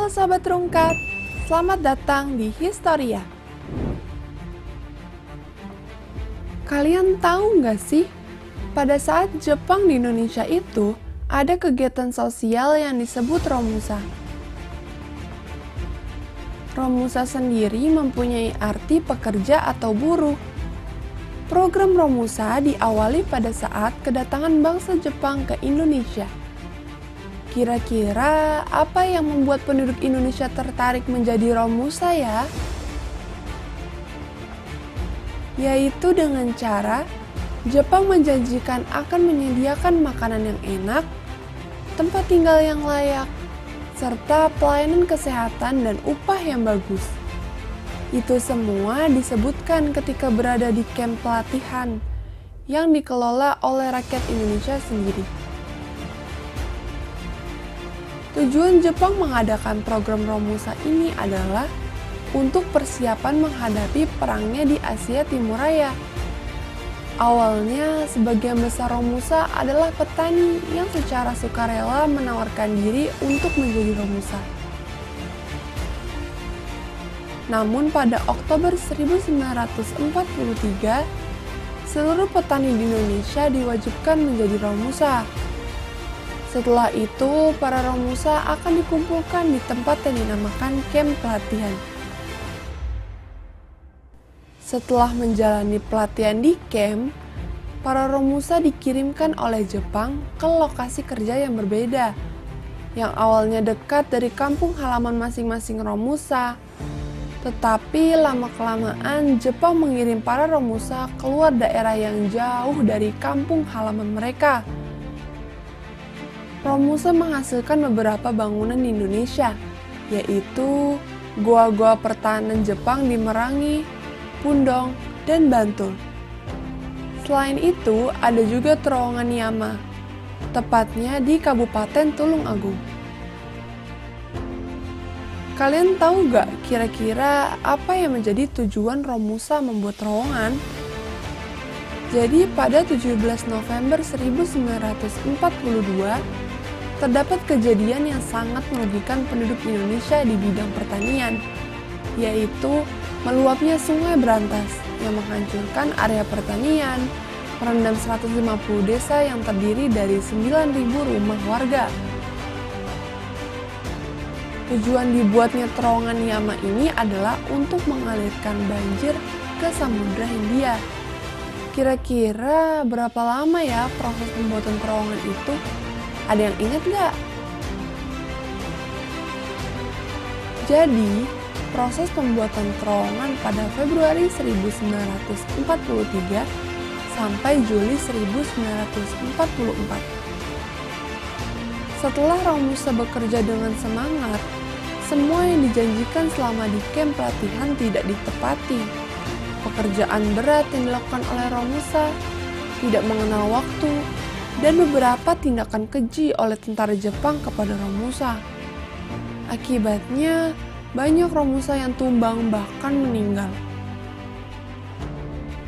Halo Sobat Rungkat, selamat datang di Historia. Kalian tahu nggak sih, pada saat Jepang di Indonesia itu, ada kegiatan sosial yang disebut Romusa. Romusa sendiri mempunyai arti pekerja atau buruh. Program Romusa diawali pada saat kedatangan bangsa Jepang ke Indonesia. Kira-kira apa yang membuat penduduk Indonesia tertarik menjadi Romusa ya? Yaitu dengan cara Jepang menjanjikan akan menyediakan makanan yang enak, tempat tinggal yang layak, serta pelayanan kesehatan dan upah yang bagus. Itu semua disebutkan ketika berada di kamp pelatihan yang dikelola oleh rakyat Indonesia sendiri. Tujuan Jepang mengadakan program Romusa ini adalah untuk persiapan menghadapi perangnya di Asia Timur Raya. Awalnya, sebagian besar Romusa adalah petani yang secara sukarela menawarkan diri untuk menjadi Romusa. Namun pada Oktober 1943, seluruh petani di Indonesia diwajibkan menjadi Romusa. Setelah itu, para Romusa akan dikumpulkan di tempat yang dinamakan kamp pelatihan. Setelah menjalani pelatihan di kamp, para Romusa dikirimkan oleh Jepang ke lokasi kerja yang berbeda, yang awalnya dekat dari kampung halaman masing-masing Romusa. Tetapi lama-kelamaan Jepang mengirim para Romusa keluar daerah yang jauh dari kampung halaman mereka. Romusa menghasilkan beberapa bangunan di Indonesia, yaitu goa-goa pertahanan Jepang di Merangi, Pundong, dan Bantul. Selain itu, ada juga terowongan Yama, tepatnya di Kabupaten Tulungagung. Kalian tahu gak kira-kira apa yang menjadi tujuan Romusa membuat terowongan? Jadi pada 17 November 1942, terdapat kejadian yang sangat merugikan penduduk Indonesia di bidang pertanian, yaitu meluapnya Sungai Brantas yang menghancurkan area pertanian, merendam 150 desa yang terdiri dari 9.000 rumah warga. Tujuan dibuatnya terowongan Yama ini adalah untuk mengalirkan banjir ke Samudra Hindia. Kira-kira berapa lama ya proses pembuatan terowongan itu? Ada yang ingat nggak? Jadi, proses pembuatan terowongan pada Februari 1943 sampai Juli 1944. Setelah Romusa bekerja dengan semangat, semua yang dijanjikan selama di kamp pelatihan tidak ditepati. Pekerjaan berat yang dilakukan oleh Romusa tidak mengenal waktu, dan beberapa tindakan keji oleh tentara Jepang kepada Romusa. Akibatnya, banyak Romusa yang tumbang bahkan meninggal.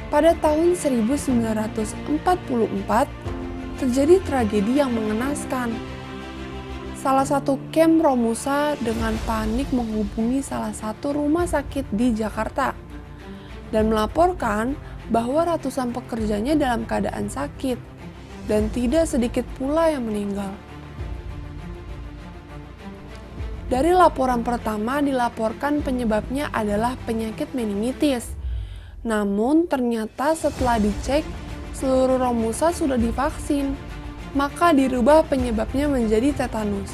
Pada tahun 1944, terjadi tragedi yang mengenaskan. Salah satu kamp Romusa dengan panik menghubungi salah satu rumah sakit di Jakarta dan melaporkan bahwa ratusan pekerjanya dalam keadaan sakit dan tidak sedikit pula yang meninggal. Dari laporan pertama dilaporkan penyebabnya adalah penyakit meningitis. Namun ternyata setelah dicek, seluruh Romusa sudah divaksin, maka dirubah penyebabnya menjadi tetanus.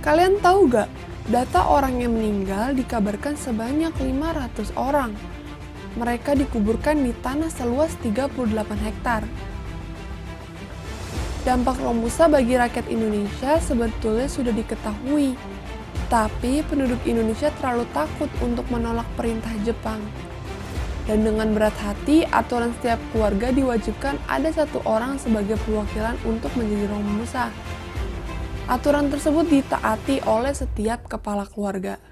Kalian tahu gak, data orang yang meninggal dikabarkan sebanyak 500 orang. Mereka dikuburkan di tanah seluas 38 hektar. Dampak Romusa bagi rakyat Indonesia sebetulnya sudah diketahui, tapi penduduk Indonesia terlalu takut untuk menolak perintah Jepang. Dan dengan berat hati, aturan setiap keluarga diwajibkan ada satu orang sebagai perwakilan untuk menjadi Romusa. Aturan tersebut ditaati oleh setiap kepala keluarga.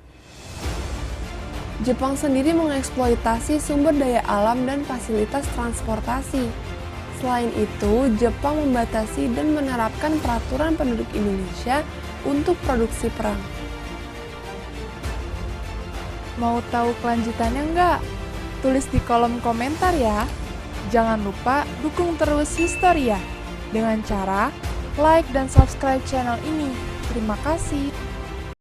Jepang sendiri mengeksploitasi sumber daya alam dan fasilitas transportasi. Selain itu, Jepang membatasi dan menerapkan peraturan penduduk Indonesia untuk produksi perang. Mau tahu kelanjutannya nggak? Tulis di kolom komentar ya. Jangan lupa dukung terus Historia dengan cara like dan subscribe channel ini. Terima kasih.